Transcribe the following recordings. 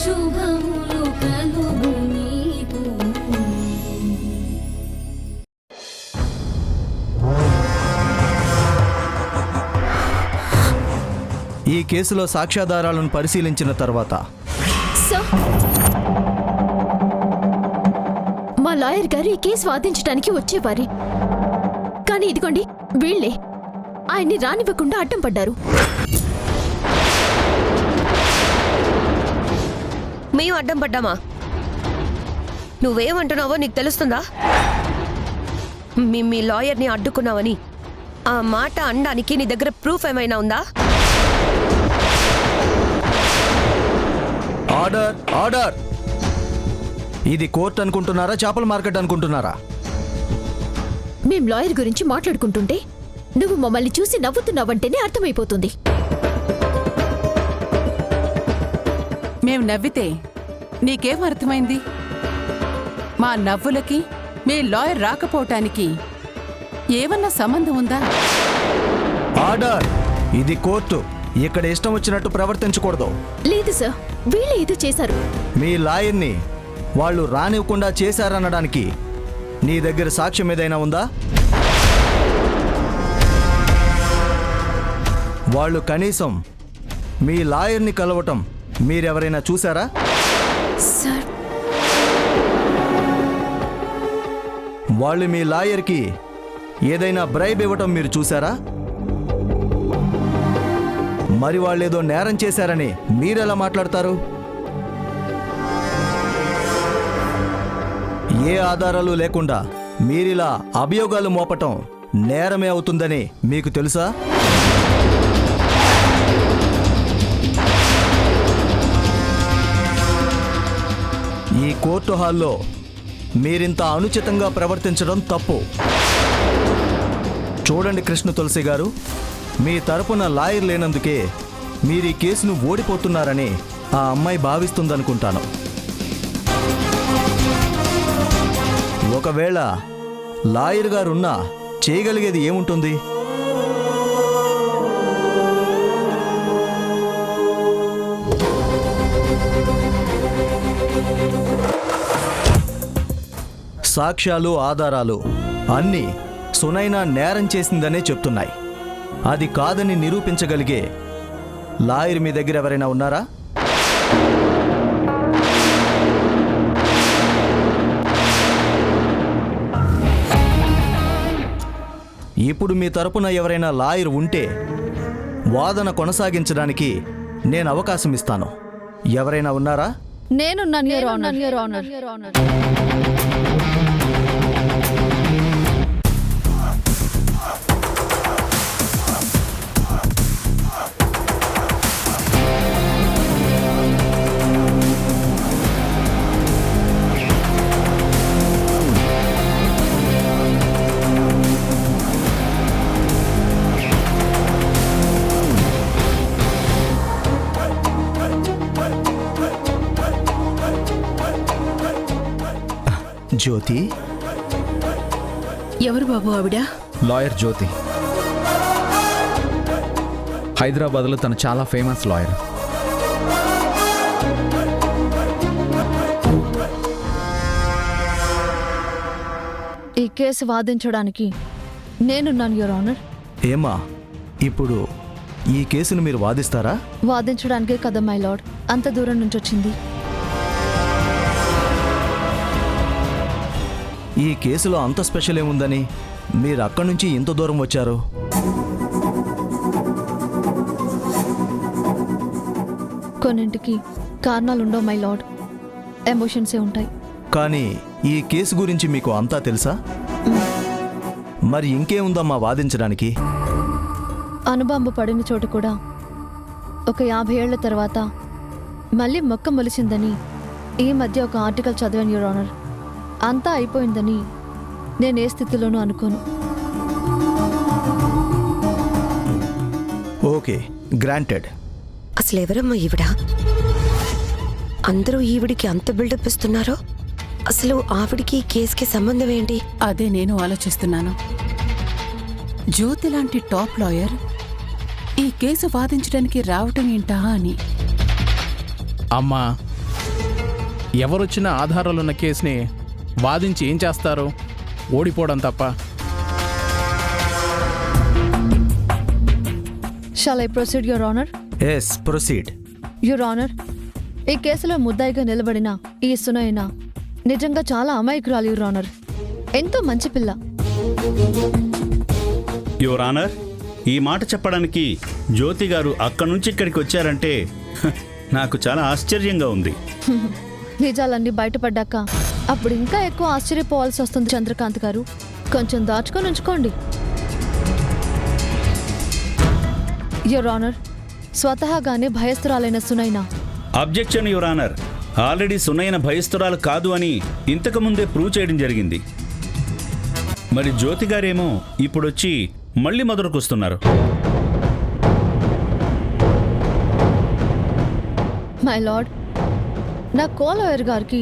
శుభములు కలుగు నీకు. ఈ కేసులో సాక్ష్యాధారాలను పరిశీలించిన తర్వాత సార్, మా లాయర్ గారు ఈ కేసు వాదించడానికి వచ్చేవారే, కానీ ఇదిగోండి వీళ్ళే ఆయన్ని రానివ్వకుండా అడ్డం పడ్డారు. మేము అడ్డం పడ్డామా? నువ్వేమంటున్నావో నీకు తెలుస్తుందా? మీ లాయర్ని అడ్డుకున్నావని ఆ మాట అనడానికి నీ దగ్గర ప్రూఫ్ ఏమైనా ఉందా? Order, order. ఇది కోర్టు అనుకుంటున్నారా, చేపల మార్కెట్ అనుకుంటున్నారా? మేం లాయర్ గురించి మాట్లాడుకుంటుంటే నువ్వు మమ్మల్ని చూసి నవ్వుతున్నావంటేనే అర్థమైపోతుంది. మేం నవ్వితే నీకేం అర్థమైంది? మా నవ్వులకి మీ లాయర్ రాకపోవటానికి ఏమన్నా సంబంధం ఉందా? ఆర్డర్. ఇది కోర్టు. ఇక్కడ ఇష్టం వచ్చినట్టు ప్రవర్తించకూడదు. లేదు సార్, వీళ్ళే ఏదో చేశారు. మీ లాయర్ని వాళ్ళు రానివ్వకుండా చేశారనడానికి నీ దగ్గర సాక్ష్యం ఏదైనా ఉందా? వాళ్ళు కనీసం మీ లాయర్ని కలవటం మీరెవరైనా చూసారా? సార్, వాళ్ళు మీ లాయర్కి ఏదైనా బ్రైబ్ ఇవ్వటం మీరు చూసారా? మరి వాళ్ళేదో నేరం చేశారని మీరెలా మాట్లాడతారు? ఏ ఆధారాలు లేకుండా మీరిలా అభియోగాలు మోపటం నేరమే అవుతుందని మీకు తెలుసా? ఈ కోర్టు హాల్లో మీరింత అనుచితంగా ప్రవర్తించడం తప్పు. చూడండి కృష్ణ తులసి గారు, మీ తరపున లాయర్ లేనందుకే మీరు ఈ కేసును ఓడిపోతున్నారని ఆ అమ్మాయి భావిస్తుందనుకుంటాను. ఒకవేళ లాయర్ గారున్నా చేయగలిగేది ఏముంటుంది? సాక్ష్యాలు, ఆధారాలు అన్నీ సునైనా నేరం చేసిందనే చెప్తున్నాయి. అది కాదని నిరూపించగలిగే లాయర్ మీ దగ్గర ఎవరైనా ఉన్నారా? ఇప్పుడు మీ తరపున ఎవరైనా లాయర్ ఉంటే వాదన కొనసాగించడానికి నేను అవకాశం ఇస్తాను. ఎవరైనా ఉన్నారా? నేనున్నాను యువర్ ఆనర్. జ్యోతి. ఎవరు బాబు ఆవిడ? లాయర్ జ్యోతి. హైదరాబాద్లో తను చాలా ఫేమస్ లాయర్. ఈ కేసు వాదించడానికి నేనున్నాను యువర్ ఆనర్. ఏమా, ఇప్పుడు ఈ కేసును మీరు వాదిస్తారా? వాదించడానికే కదా మై లార్డ్ అంత దూరం నుంచి వచ్చింది. ఈ కేసులో అంత స్పెషల్ ఏముందని మీరు అక్కడి నుంచి ఇంత దూరం వచ్చారు? కొన్నింటికి కారణాలుండవు మై లార్డ్, ఎమోషన్సే ఉంటాయి. కానీ ఈ కేసు గురించి మీకు అంతా తెలుసా? మరి ఇంకేముందమ్మా వాదించడానికి? అణుబాంబు పడిన చోటు కూడా ఒక 50 ఏళ్ల తర్వాత మళ్ళీ మొక్క మొలిచిందని ఈ మధ్య ఒక ఆర్టికల్ చదివాను యువర్ ఆనర్. అంతా అయిపోయిందని నేను ఏ స్థితిలోనూ అనుకోను. Okay, granted. అసలు ఎవరమ్మా ఈవిడ? అందరూ ఈవిడికి అంత బిల్డప్ ఇస్తున్నారో అసలు ఆవిడికి కేసుకి సంబంధం ఏంటి? అదే నేను ఆలోచిస్తున్నాను. జ్యోతి లాంటి టాప్ లాయర్ ఈ కేసు వాదించడానికి రావటం ఏంటా అని. అమ్మా, ఎవరొచ్చినా ఆధారాలున్న కేసుని వాదించి ఏం చేస్తారు? ఓడిపోవడం తప్ప. Shall I proceed your honour? Yes, proceed. Your honour, ఈ కేసులో ముద్దాయిగా నిలబడిన ఈ సునైన నిజంగా చాలా అమాయకురాలు యువర్ ఆనర్. ఎంతో మంచి పిల్ల. యువర్ ఆనర్, ఈ మాట చెప్పడానికి జ్యోతి గారు అక్కడి నుంచి ఇక్కడికి వచ్చారంటే నాకు చాలా ఆశ్చర్యంగా ఉంది. నిజాలన్నీ బయటపడ్డాక అప్పుడు ఇంకా ఎక్కువ ఆశ్చర్యపోవాల్సి వస్తుంది చంద్రకాంత్ గారు. కొంచెం దాచుకొని ఉంచుకోండి. యువర్ ఆనర్, స్వతహాగానే భయస్థురాలైన Sunaina. Objection your honour. Already Sunaina భయస్థురాలు కాదు అని ఇంతకుముందే ప్రూవ్ చేయడం జరిగింది. మరి జ్యోతి గారేమో ఇప్పుడొచ్చి మళ్ళీ మొదలుకొస్తున్నారు. మై లార్డ్, నా కోలాయర్ గారికి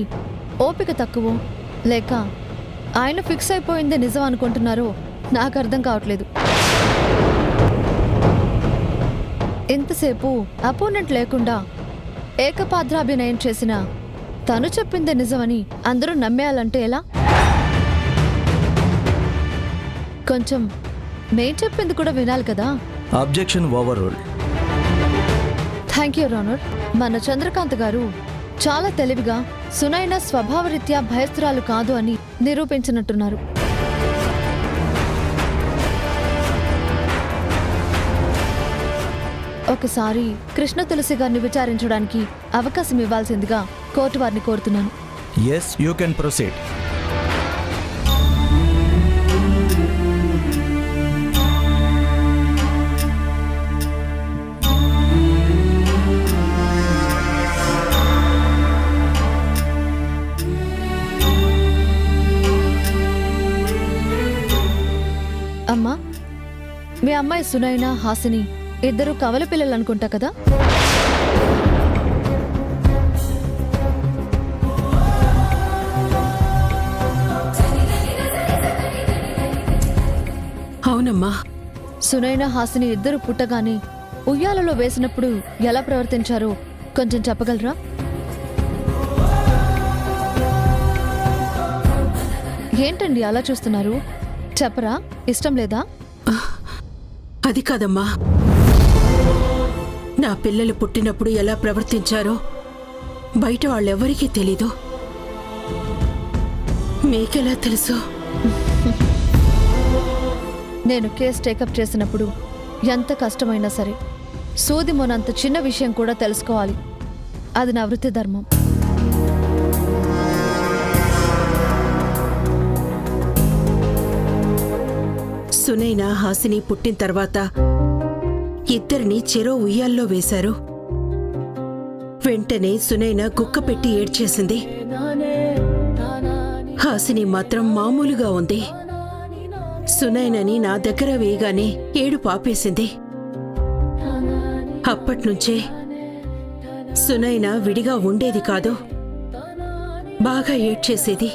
ఓపిక తక్కువ లేక ఆయన ఫిక్స్ అయిపోయిందే నిజం అనుకుంటున్నారో నాకు అర్థం కావట్లేదు. ఇంతసేపు అపోనెంట్ లేకుండా ఏకపాత్రాభినయం చేసిన తను చెప్పిందే నిజమని అందరూ నమ్మేయాలంటే ఎలా? కొంచెం నేను చెప్పింది కూడా వినాలి కదా. Objection overrule. Thank you honour. మన చంద్రకాంత్ గారు చాలా తెలివిగా సునైన స్వభావరీత్యా భయస్థురాలు కాదు అని నిరూపించినట్టున్నారు. ఒకసారి కృష్ణ తులసి గారిని విచారించడానికి అవకాశం ఇవ్వాల్సిందిగా కోర్టు వారిని కోరుతున్నాను. Yes, you can proceed. అమ్మా, మీ అమ్మాయి సునైన, హాసిని ఇద్దరు కవల పిల్లలు అనుకుంటా కదా? అవునమ్మా. సునైన, హాసిని ఇద్దరు పుట్టగానే ఉయ్యాలలో వేసినప్పుడు ఎలా ప్రవర్తించారో కొంచెం చెప్పగలరా? ఏంటండి అలా చూస్తున్నారు? చెప్పరా? ఇష్టం లేదా? అది కాదమ్మా, నా పిల్లలు పుట్టినప్పుడు ఎలా ప్రవర్తించారో బయట వాళ్ళెవరికీ తెలీదు. మీకెలా తెలుసు? నేను కేసు టేకప్ చేసినప్పుడు ఎంత కష్టమైనా సరే సూది మొనంత చిన్న విషయం కూడా తెలుసుకోవాలి. అది నా వృత్తి ధర్మం. సునైన, హాసిని పుట్టిన తర్వాత ఇద్దరిని చెరో ఉయ్యాల్లో వేశారు. వెంటనే సునైన గుక్క పెట్టి ఏడ్చేసింది. హాసిని మాత్రం మామూలుగా ఉంది. సునైనని నా దగ్గర వేయగానే ఏడు పాపేసింది. అప్పట్నుంచే సునైన విడిగా ఉండేది కాదు, బాగా ఏడ్చేసేది.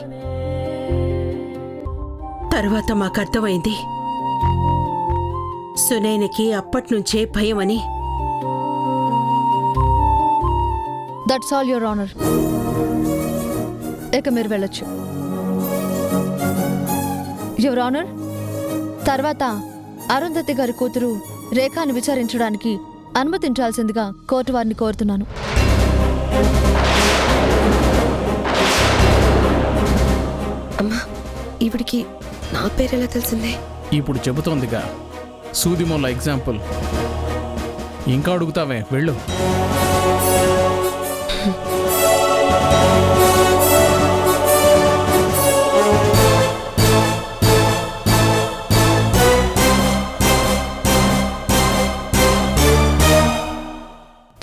తర్వాత మాకర్థమైంది సునైనకి అప్పట్నుంచే భయమని. That's all your honour. ఇక మీరు వెళ్ళొచ్చు. యువర్ ఆనర్, తర్వాత అరుంధతి గారి కూతురు రేఖాని విచారించడానికి అనుమతించాల్సిందిగా కోర్టు వారిని కోరుతున్నాను. అమ్మా, ఈవిడికి నా పేరు ఎలా తెలిసిందే? ఇప్పుడు చెబుతోందిగా, సూదిమోళ్ళ ఎగ్జాంపుల్. ఇంకా అడుగుతావే, వెళ్ళు.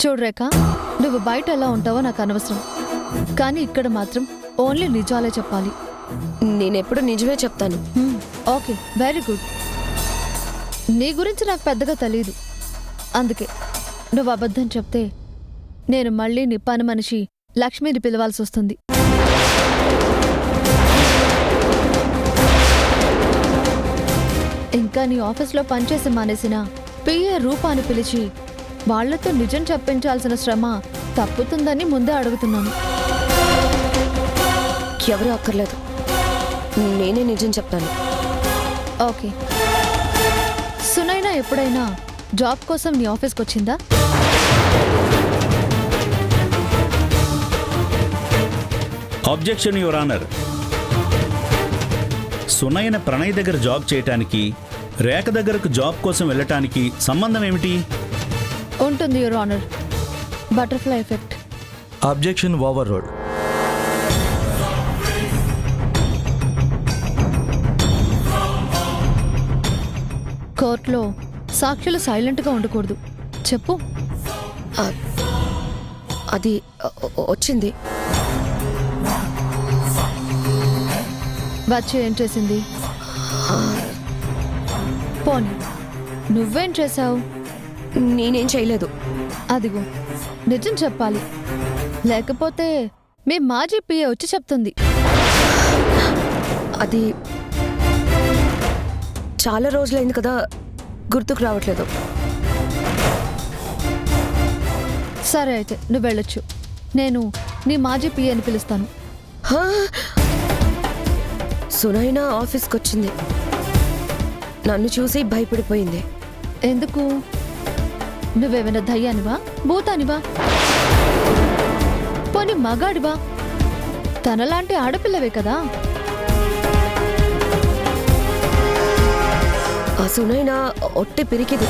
చూడు రేఖ, నువ్వు బయట ఎలా ఉంటావో నాకు అనవసరం, కానీ ఇక్కడ మాత్రం ఓన్లీ నిజాలే చెప్పాలి. నేనెప్పుడు నిజమే చెప్తాను. Okay, very good. నీ గురించి నాకు పెద్దగా తెలియదు, అందుకే నువ్వు అబద్ధం చెప్తే నేను మళ్ళీ నీ పని మనిషి లక్ష్మిని పిలవాల్సి వస్తుంది. ఇంకా నీ ఆఫీస్లో పనిచేసి మానేసిన పిఏ రూపాన్ని పిలిచి వాళ్లతో నిజం చెప్పించాల్సిన శ్రమ తప్పుతుందని ముందే అడుగుతున్నాను. ఎవరూ అక్కర్లేదు, నేనే నిజం చెప్తాను. ఓకే. సునైనా ఎప్పుడైనా జాబ్ కోసం నీ ఆఫీస్కి వచ్చిందా? Objection your honour. Sunayana Pranay దగ్గర జాబ్ చేయటానికి, రేఖ దగ్గరకు జాబ్ కోసం వెళ్ళటానికి సంబంధం ఏమిటి? ఉంటుంది your honour. Butterfly effect. Objection over road. కోర్టులో సాక్షులు సైలెంట్గా ఉండకూడదు. చెప్పు. అది వచ్చింది. వచ్చి ఏం చేసింది? పోనీ నువ్వేం చేశావు? నేనేం చేయలేదు. అదిగో నిజం చెప్పాలి, లేకపోతే మీ మాజీ పిఏ వచ్చి చెప్తుంది. అది చాలా రోజులైంది కదా, గుర్తుకు రావట్లేదు. సరే అయితే నువ్వు వెళ్ళొచ్చు. నేను నీ మాజీ పిఏ అని పిలుస్తాను. హా? సునైనా ఆఫీస్కి వచ్చింది, నన్ను చూసి భయపడిపోయింది. ఎందుకు? నువ్వేమైనా దయ్యానివా, భూతానివా, పోనీ మగాడివా? తనలాంటి ఆడపిల్లవే కదా. ఆ సునైనా ఒట్టి పిరికిది.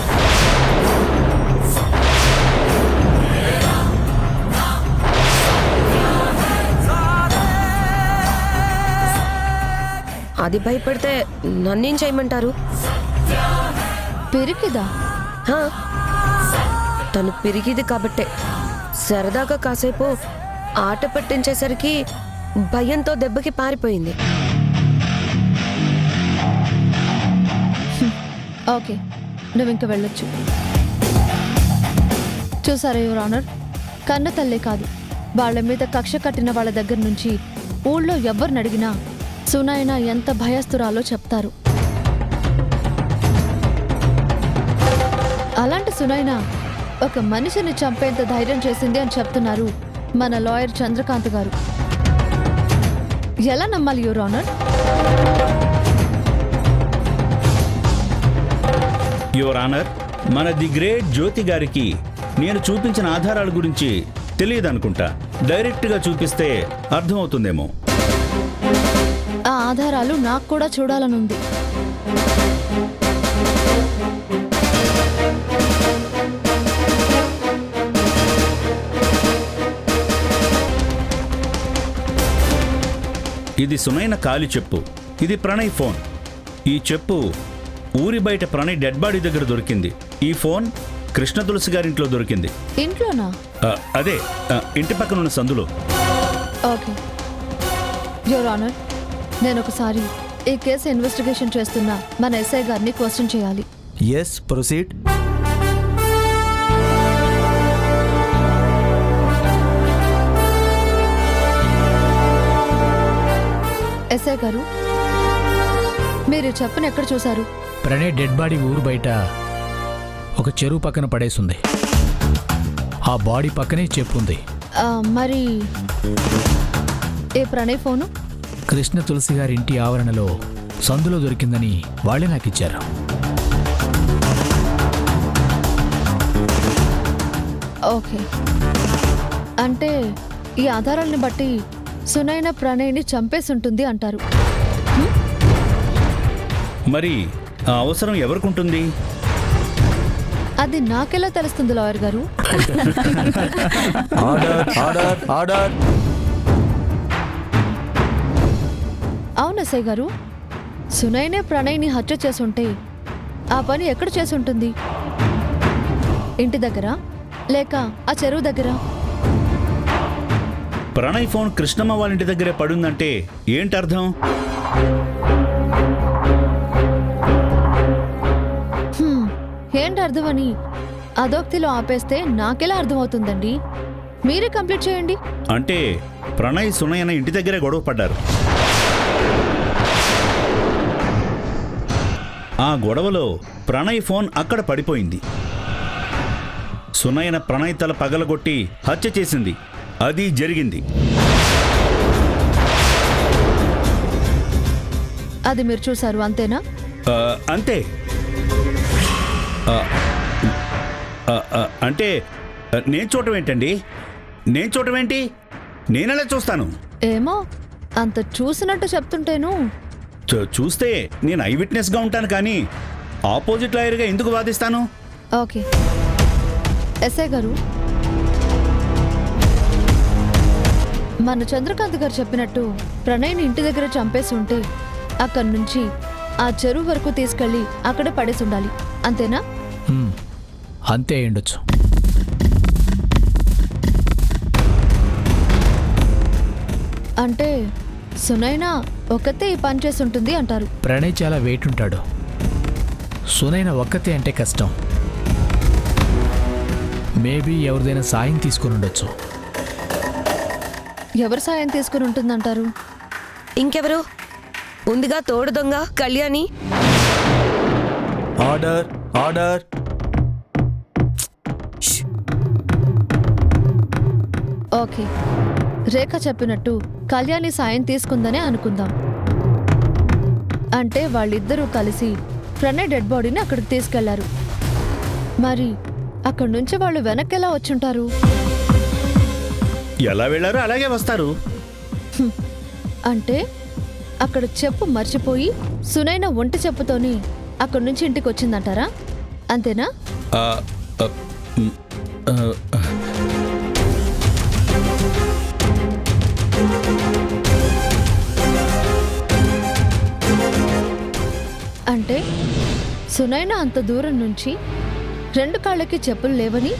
అది భయపడితే నన్నేం చేయమంటారు? పెరికిదా? హా? తను పిరికిది కాబట్టే సరదాగా కాసేపు ఆట పట్టించేసరికి భయంతో దెబ్బకి పారిపోయింది. ఓకే, నువ్వు ఇంక వెళ్ళొచ్చు. చూసారా యువర్ ఆనర్, కన్న తల్లే కాదు, వాళ్ళ మీద కక్ష కట్టిన వాళ్ళ దగ్గర నుంచి ఊళ్ళో ఎవ్వరిని అడిగినా సునైనా ఎంత భయస్తురాలో చెప్తారు. అలాంటి సునైనా ఒక మనిషిని చంపేంత ధైర్యం చేసింది అని చెప్తున్నారు మన లాయర్ చంద్రకాంత్ గారు. ఎలా నమ్మాలి యువర్ ఆనర్? యువర్ ఆనర్, మన ది గ్రేట్ జ్యోతి గారికి నేను చూపించిన ఆధారాల గురించి తెలియదనుకుంటా. డైరెక్ట్గా చూపిస్తే అర్థమవుతుందేమో. ఆ ఆధారాలు నాకు కూడా చూడాలనుంది. ఇది సునైన కాలి చెప్పు, ఇది ప్రణయ్ ఫోన్. ఈ చెప్పు ఊరి బయట ప్రణయ్ డెడ్ బాడీ దగ్గర దొరికింది. ఈ ఫోన్ కృష్ణ తులసి గారింట్లో దొరికింది. ఇంట్లోనా? అదే ఇంటి పక్కనున్న సందులో. ఓకే యువర్ ఆనర్, నేను ఒకసారి ఈ కేసు ఇన్వెస్టిగేషన్ చేస్తున్న మన ఎస్ఐ గారిని క్వశ్చన్ చేయాలి. Yes, proceed. ఎస్ఐ గారు, మీరు చెప్పని ఎక్కడ చూశారు? ప్రణయ్ డెడ్ బాడీ ఊరు బయట ఒక చెరువు పక్కన పడేసుంది. ఆ బాడీ పక్కనే చెప్పుంది. మరి ఏ ప్రణయ్ ఫోను? కృష్ణ తులసి గారి ఇంటి ఆవరణలో సందులో దొరికిందని వాళ్ళే నాకు ఇచ్చారు. ఓకే, అంటే ఈ ఆధారాలను బట్టి సునైన ప్రణయ్ని చంపేసి ఉంటుంది అంటారు. మరి ఆ అవసరం ఎవరికుంటుంది? అది నాకెలా తెలుస్తుంది లాయర్ గారు? Order, order, order. అవును ఎస్ఐ గారు, సునైనే ప్రణయ్ని హత్య చేసుంటే ఆ పని ఎక్కడ చేసుంటుంది? ఇంటి దగ్గర లేక ఆ చెరువు దగ్గర? ప్రణయ్ ఫోన్ కృష్ణమ్మ వాళ్ళ ఇంటి దగ్గరే పడుందంటే ఏంటి అర్థం? ఏంటి అర్థమని అదోక్తిలో ఆపేస్తే నాకెలా అర్థమవుతుందండి? మీరే కంప్లీట్ చేయండి. అంటే ప్రణయ్ సునయన ఇంటి దగ్గరే గొడవ పడ్డారు. ఆ గొడవలో ప్రణయ్ ఫోన్ అక్కడ పడిపోయింది. సునయన ప్రణయ్ తల పగలగొట్టి హత్య చేసింది. అది జరిగింది. అది మీరు చూసారు అంతేనా? అంతే. అంటే నేను చూడటం ఏంటండి? నేను చూడటం ఏంటి? నేనెలా చూస్తాను? ఏమో అంత చూసినట్టు చెప్తుంటేను. చూస్తే నేను ఐ విట్నెస్గా ఉంటాను, కానీ ఆపోజిట్ లాయర్గా ఎందుకు వాదిస్తాను? ఓకే ఎస్ఐ గారు, మన చంద్రకాంత్ గారు చెప్పినట్టు ప్రణయ్ని ఇంటి దగ్గర చంపేసి ఉంటే అక్కడి నుంచి ఆ చెరువు వరకు తీసుకెళ్ళి అక్కడే పడేసి ఉండాలి, అంతేనా? అంతే అయ్యుండొచ్చు. అంటే సునైనా ఒక్కతే ఈ పని చేసి ఉంటుంది అంటారు. ప్రణయ్ చాలా వెయిట్ ఉంటాడు. సునైన ఒక్కతే అంటే కష్టం. మేబీ ఎవరిదైనా సాయం తీసుకుని ఉండొచ్చు. ఎవరు సాయం తీసుకుని ఉంటుందంటారు? ఇంకెవరు ఉందిగా తోడు దొంగ Kalyani. Order order. Okay, Rekha చెప్పినట్టు కళ్యాణి సాయం తీసుకుందనే అనుకుందాం. అంటే వాళ్ళిద్దరూ కలిసి ప్రణయ్ డెడ్ బాడీని అక్కడికి తీసుకెళ్లారు. మరి అక్కడి నుంచి వాళ్ళు వెనక్కెలా వచ్చుంటారు? ఎలా వెళ్ళారో అలాగే వస్తారు. అంటే అక్కడ చెప్పు మర్చిపోయి సునైన ఒంటి చెప్పుతోని అక్కడి నుంచి ఇంటికి వచ్చిందంటారా? అంతేనా? అంటే సునైన అంత దూరం నుంచి 2 కాళ్ళకి చెప్పులు లేవని,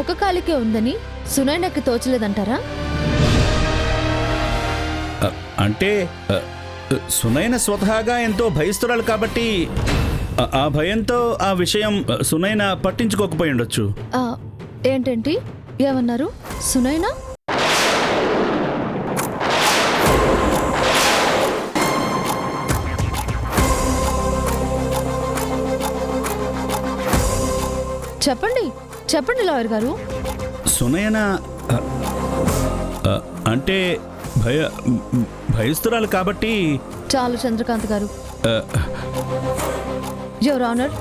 ఒక కాలికే ఉందని సునైనకి తోచలేదంటారా? అంటే సునైన స్వతహాగా ఎంతో భయస్తురాలు కాబట్టి ఆ భయంతో ఆ విషయం సునైన పట్టించుకోకపోయి ఉండొచ్చు. ఏంటేంటి ఏమన్నారు? సునైనా చెప్పండి చెప్పండి లాయర్ గారు. సునయన అంటే భయస్తురాలు కాబట్టి. చాలు చంద్రకాంత్ గారు. యువర్ ఆనర్,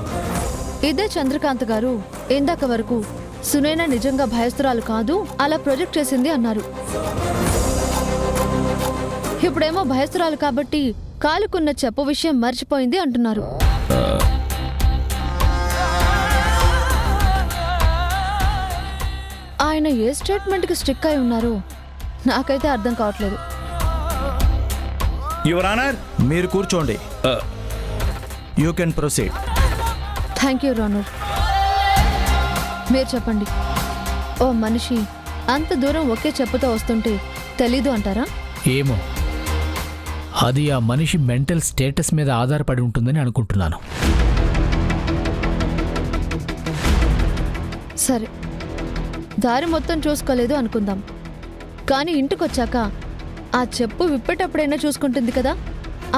ఇదే చంద్రకాంత్ గారు ఇందాక వరకు సునైన నిజంగా భయస్తురాలు కాదు, అలా ప్రొజెక్ట్ చేసింది అన్నారు. ఇప్పుడేమో భయస్తురాలు కాబట్టి కాలుకున్న చెప్పు విషయం మర్చిపోయింది అంటున్నారు. ఆయన ఏ స్టేట్మెంట్కి స్టిక్ అయి ఉన్నారో నాకైతే అర్థం కావట్లేదు. యువర్ ఆనర్, మీరు కూర్చోండి. You can proceed. Thank you honour. మీరు చెప్పండి, ఓ మనిషి అంత దూరం ఒకే చెప్పుతో వస్తుంటే తెలీదు అంటారా? ఏమో, అది ఆ మనిషి మెంటల్ స్టేటస్ మీద ఆధారపడి ఉంటుందని అనుకుంటున్నాను. సరే, దారి మొత్తం చూసుకోలేదు అనుకుందాం, కానీ ఇంటికొచ్చాక ఆ చెప్పు విప్పేటప్పుడైనా చూసుకుంటుంది కదా,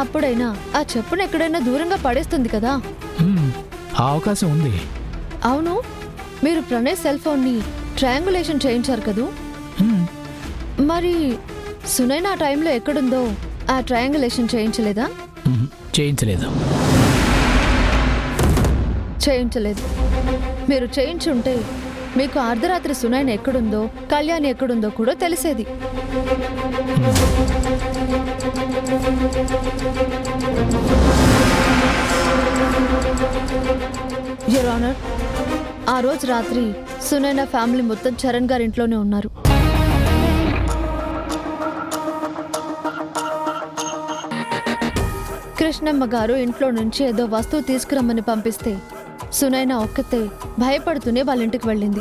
అప్పుడైనా ఆ చెప్పును ఎక్కడైనా దూరంగా పడేస్తుంది కదా. ఆ అవకాశం ఉంది. అవును, మీరు ప్రణయ్ సెల్ ఫోన్ని ట్రయాంగులేషన్ చేయించారు కదూ, మరి సునైన ఆ టైంలో ఎక్కడుందో ఆ ట్రయాంగులేషన్ చేయించలేదా? చేయించలేదు. చేయించలేదు. మీరు చేయించుంటే మీకు అర్ధరాత్రి సునైన ఎక్కడుందో, కళ్యాణి ఎక్కడుందో కూడా తెలిసేది. యువర్ ఆనర్, ఆ రోజు రాత్రి సునైన ఫ్యామిలీ మొత్తం చరణ్ గారి ఇంట్లోనే ఉన్నారు. కృష్ణమ్మ గారు ఇంట్లో నుంచి ఏదో వస్తువు తీసుకురమ్మని పంపిస్తే సునైన ఒక్కతే భయపడుతూనే వాళ్ళ ఇంటికి వెళ్ళింది.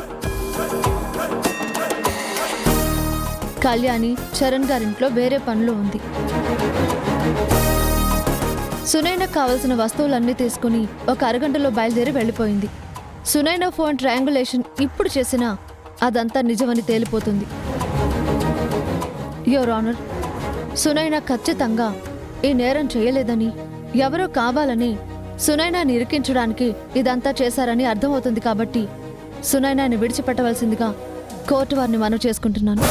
కళ్యాణి చరణ్ గారింట్లో వేరే పనులు ఉంది. సునైనకు కావలసిన వస్తువులన్నీ తీసుకుని ఒక అరగంటలో బయలుదేరి వెళ్ళిపోయింది. సునైన ఫోన్ ట్రయాంగులేషన్ ఇప్పుడు చేసినా అదంతా నిజమని తేలిపోతుంది. యువర్ ఆనర్, సునైన ఖచ్చితంగా ఈ నేరం చేయలేదని, ఎవరో కావాలని సునైనాని ఇరికించడానికి ఇదంతా చేశారని అర్థమవుతుంది. కాబట్టి సునైనాని విడిచిపెట్టవలసిందిగా కోర్టు వారిని మనవి చేసుకుంటున్నాను.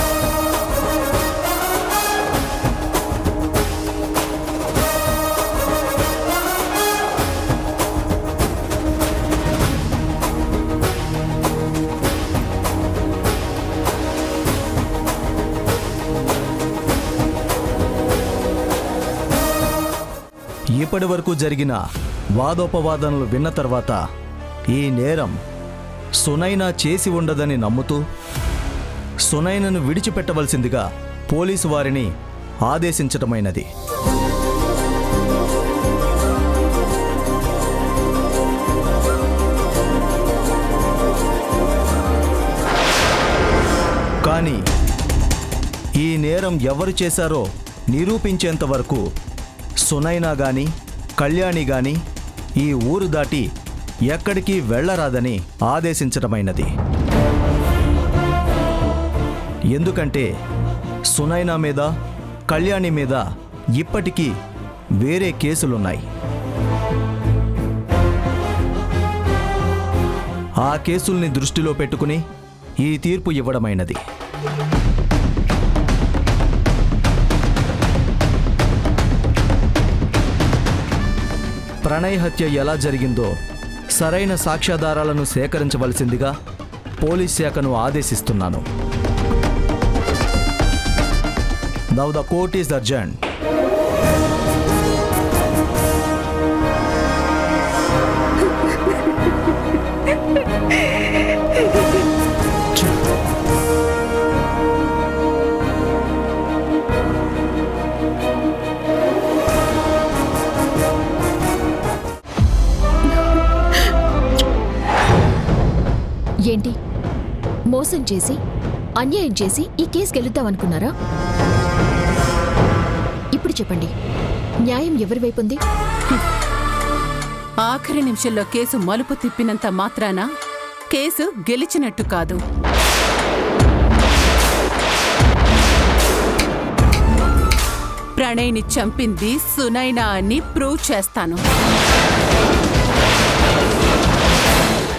ఇప్పటి వరకు జరిగిన వాదోపవాదనలు విన్న తర్వాత ఈ నేరం సునైనా చేసి ఉండదని నమ్ముతూ సునైనను విడిచిపెట్టవలసిందిగా పోలీసు వారిని ఆదేశించటమైనది. కానీ ఈ నేరం ఎవరు చేశారో నిరూపించేంత వరకు సునైనా గాని కళ్యాణి గాని ఈ ఊరు దాటి ఎక్కడికి వెళ్ళరాదని ఆదేశించటమైనది. ఎందుకంటే సునైనా మీద కళ్యాణి మీద ఇప్పటికీ వేరే కేసులున్నాయి. ఆ కేసుల్ని దృష్టిలో పెట్టుకుని ఈ తీర్పు ఇవ్వడమైనది. ప్రణయ్ హత్య ఎలా జరిగిందో సరైన సాక్ష్యాధారాలను సేకరించవలసిందిగా పోలీస్ శాఖను ఆదేశిస్తున్నాను. Now the court is adjourned. ఏంటి మోసం చేసి అన్యాయం చేసి ఈ కేసు గెలుద్దామనుకున్నారా? ఇప్పుడు చెప్పండి, న్యాయం ఎవరి వైపు ఉంది? ఆఖరి నిమిషంలో కేసు మలుపు తిప్పినంత మాత్రాన కేసు గెలిచినట్టు కాదు. ప్రణయ్ని చంపింది సునైనా అని ప్రూవ్ చేస్తాను.